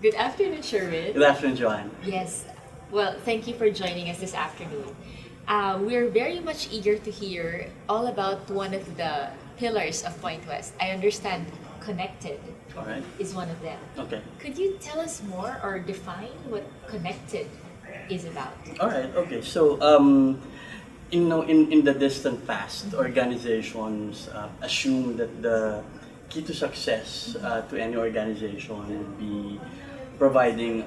Good afternoon, Sherwin. Good afternoon, Joanne. Yes. Well, thank you for joining us this afternoon. We're very much eager to hear all about one of the pillars of Pointwest. I understand connected All right. is one of them. Okay. Could you tell us more or define what connected is about? All right. Okay. So, in the distant past, organizations assume that the key to success to any organization would be providing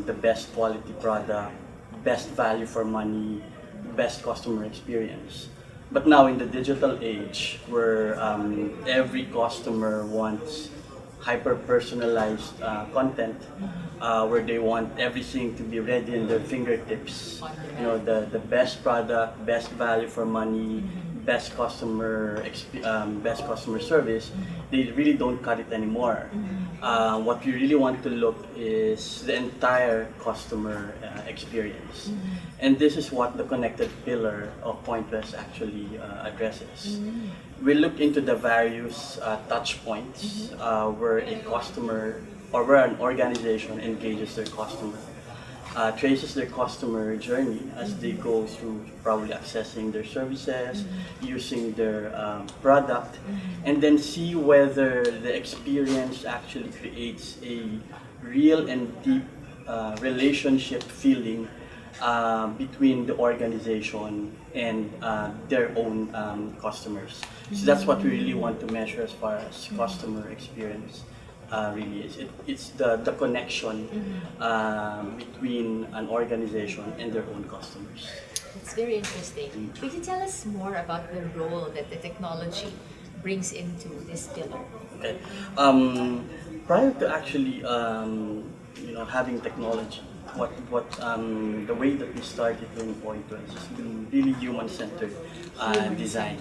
the best quality product, best value for money, best customer experience. But now in the digital age, where every customer wants hyper personalized content, where they want everything to be ready in their fingertips. You know, the best product, best value for money, best customer service. They really don't cut it anymore. What we really want to look is the entire customer experience, and this is what the connected pillar of Pointwest actually addresses. We look into the various touch points where a customer or where an organization engages their customer, traces their customer journey as they go through probably accessing their services, using their product, and then see whether the experience actually creates a real and deep relationship feeling between the organization and their own customers. So that's what we really want to measure as far as customer experience really is. It's the connection between an organization and their own customers. It's very interesting. Could you tell us more about the role that the technology brings into this pillar? Okay. Prior to actually having technology, the way that we started doing Pointwest is to really human-centered design.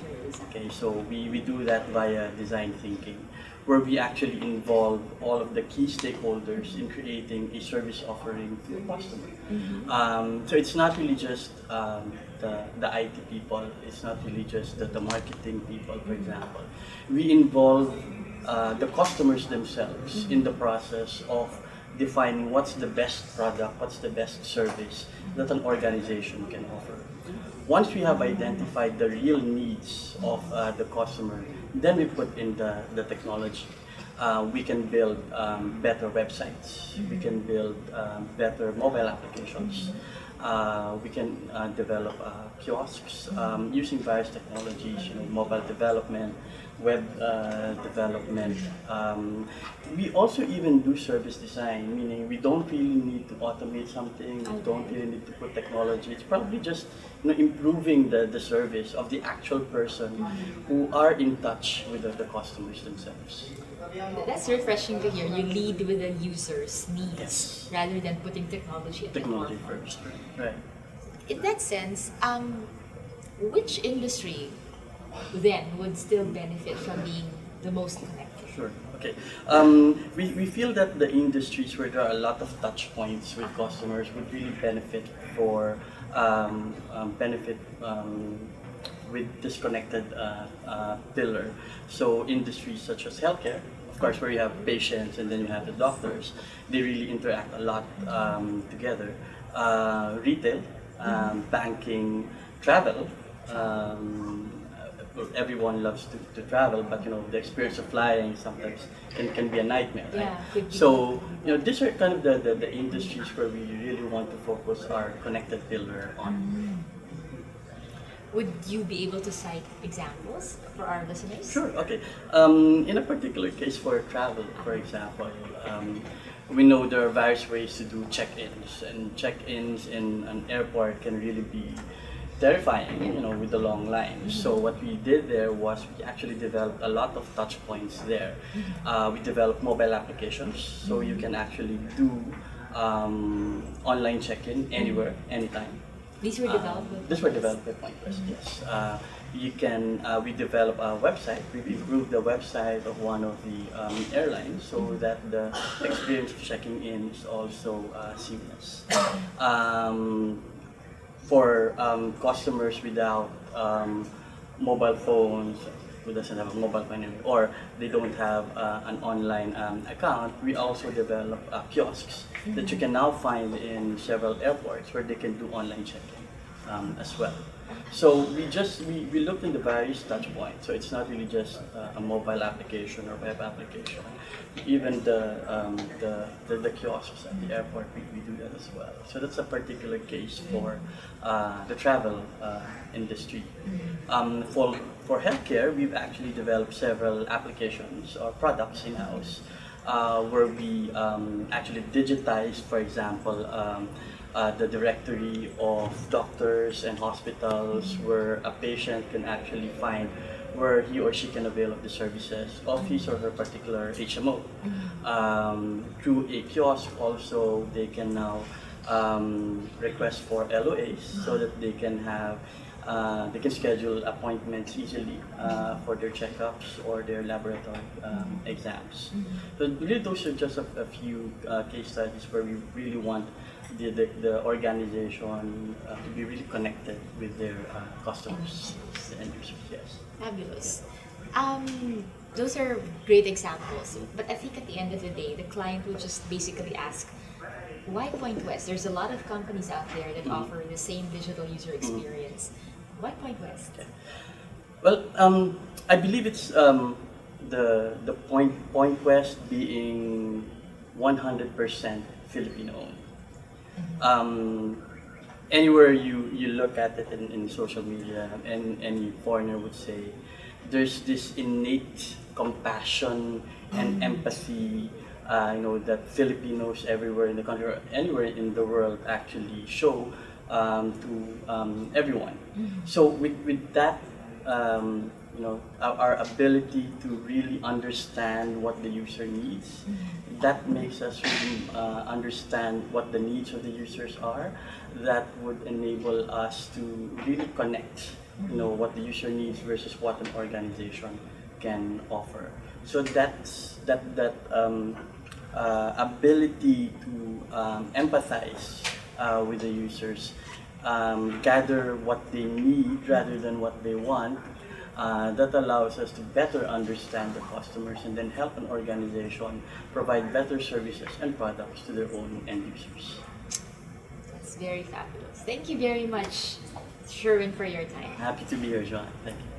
Okay, so we do that via design thinking, where we actually involve all of the key stakeholders in creating a service offering to a customer. So it's not really just the IT people, it's not really just the marketing people, for example. We involve the customers themselves in the process of defining what's the best product, what's the best service that an organization can offer. Once we have identified the real needs of the customer, then we put in the technology. We can build better websites, we can build better mobile applications, we can develop kiosks using various technologies, mobile development, web development. We also even do service design, meaning we don't really need to automate something, we don't really need to put technology. It's probably just improving the service of the actual person who are in touch with the customers themselves. That's refreshing to hear. You lead with the user's needs Yes. rather than putting technology at the Technology forefront. first, right? In that sense, which industry then would still benefit from being the most connected? Sure. Okay. We feel that the industries where there are a lot of touch points with customers would really benefit for with disconnected pillar. So industries such as healthcare, of course, where you have patients and then you have the doctors, they really interact a lot together. Retail, banking, travel. Everyone loves to travel, but the experience of flying sometimes can be a nightmare, right? Yeah, could be. So these are kind of the industries where we really want to focus our connected pillar on. Would you be able to cite examples for our listeners? Sure. Okay. In a particular case for travel, for example, we know there are various ways to do check-ins, and check-ins in an airport can really be terrifying, with the long lines. So what we did there was we actually developed a lot of touch points there. We developed mobile applications, so you can actually do online check-in anywhere, anytime. These were developed with These were developed by Pointwest, yes. We developed a website. We improved the website of one of the airlines so that the experience of checking in is also seamless. For customers without mobile phones, who doesn't have a mobile phone anymore, or they don't have an online account, we also develop kiosks that you can now find in several airports where they can do online check-in as well. So we looked in the various touch points. So it's not really just a mobile application or web application. Even the kiosks at the airport, we do that as well. So that's a particular case for the travel industry. For healthcare, we've actually developed several applications or products in-house where we actually digitize, for example, the directory of doctors and hospitals where a patient can actually find where he or she can avail of the services of his or her particular HMO. Through a kiosk also, they can now request for LOAs so that they can have they can schedule appointments easily for their checkups or their laboratory exams. So really those are just a few case studies where we really want the organization to be really connected with their customers, the end users, yes. Fabulous. Those are great examples. But I think at the end of the day, the client will just basically ask, why Pointwest? There's a lot of companies out there that offer the same digital user experience. Why Pointwest? Okay. Well, I believe it's the Pointwest being 100% Filipino owned. Anywhere you look at it in social media, and any foreigner would say, there's this innate compassion and empathy, that Filipinos everywhere in the country or anywhere in the world actually show to everyone. So with that, our ability to really understand what the user needs, that makes us really understand what the needs of the users are. That would enable us to really connect, what the user needs versus what an organization can offer. So that's that ability to empathize with the users, gather what they need rather than what they want. That allows us to better understand the customers and then help an organization provide better services and products to their own end users. That's very fabulous. Thank you very much, Sherwin, for your time. Happy to be here, John. Thank you.